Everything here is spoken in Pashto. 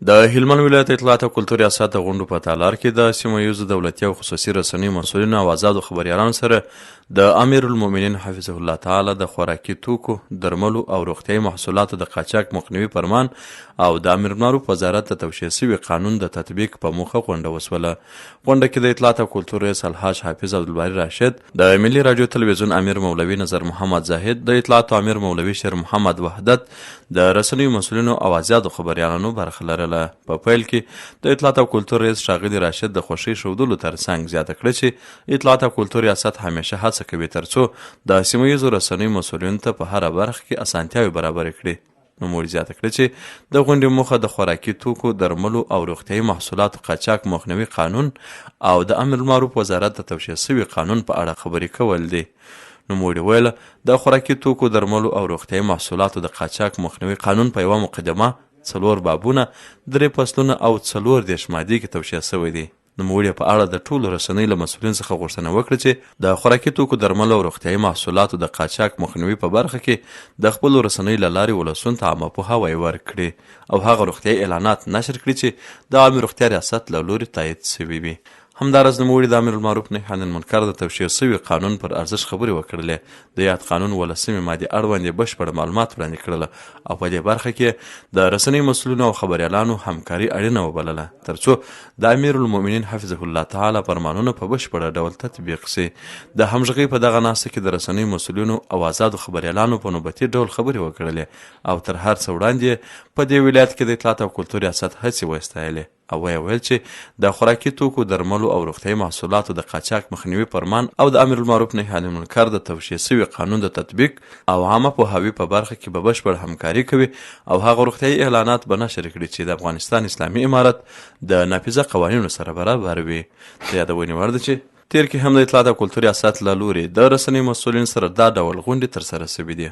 د هلمند ولایت اطلاعات او کلتور ریاست د غونډو په تالار کې د سیمه ییزو دولتي او خصوصي رسنیو مسؤلینو او آزادو خبریالانو سره د امیر المؤمنین حفظه الله تعالی د خوراکي توکو، درملو او روغتیایي محصولاتو د قاچاق مخنیوي فرمان او د امر بالمعروف وزارت د توشیح شوي قانون د تطبیق په موخه غونډه وسوله. غونډه کې د اطلاعات او کلتور رئیس الحاج حافظ عبدالباري راشد، د ملي راډیو تلویزیون امیر مولوي نظر محمد زاهد، د اطلاعات امیر مولوي شیر محمد وحدت، د رسنیو مسؤلینو او آزادو خبریالانو برخه لرله. په پیل کې د اطلاعات او کلتور رئیس ښاغلي راشد د خوښۍ ښودلو ترڅنګ زیاته کړه چې اطلاعات او کلتور ریاست همیشه هڅه کوي ترڅو د سیمه ییزو رسنیو مسؤلینو ته په هره برخه کې اسانتیاوې برابرې کړي. نوموړي زیاته کړه چې د غونډې موخه د خوراکي توکو، درملو او روغتیایي محصولاتو قاچاق مخنیوي قانون او د امر بالمعروف وزارت د توشیح شوي قانون په اړه خبرې کول دي. نوموړي ویل د خوراکي توکو، درملو او روغتیایي محصولاتو د قاچاق مخنیوي قانون په یوه مقدمه 4 بابونه، 3 فصلونه او 14 مادې کې توشیح شوی دی. نوموړي په اړه د ټولو رسنیو له مسؤلینو څخه غوښتنه وکړه چې د خوراکي توکو، درملو او روغتیایي محصولاتو د قاچاق مخنیوي په برخه کې د خپلو رسنیو له لارې ولسونو ته عامه پوهاوی ورکړي او هغه روغتیایي اعلانات نشر کړي چې د عامې روغتیا ریاست له لوري تایید شوي وي. همداراز نوموړي د امر بالمعروف نهي عن المنکر د توشیح شوي قانون پر ارزښت خبرې وکړلې. د یاد قانون 18 مادې اړوند بشپړ معلومات وړاندې کړل او په دې برخه کې د رسنیو مسؤلینو او خبریالانو همکاري اړینه وبلله ترڅو د امیر المؤمنین حفظه الله تعالی فرمانونه په بشپړ ډول تطبیق شي. د همغږۍ په دغه ناسته کې د رسنیو مسؤلینو او آزادو خبریالانو په نوبتي ډول خبرې وکړلې او تر هر څه وړاندې په دې ولایت کې د اطلاعات او کلتور ریاست هڅې وستایلې او ویل چې د خوراکي توکو، درملو او روغتیایي محصولاتو د قاچاق مخنیوي فرمان او د امر بالمعروف نهي عن المنکر د توشیح شوي قانون د تطبیق او عامه پوهاوي په برخه کې به بشپړ همکاري کوي او هغه روغتیایي اعلانات به نشر کړي چې د افغانستان اسلامي امارت د نافذه قوانینو سره برابر وي. د یادونې وړ ده چې تیر کې هم د اطلاعات او کلتور ریاست له لوري د رسنیو مسؤلینو سره دا ډول غونډې ترسره شوي دي.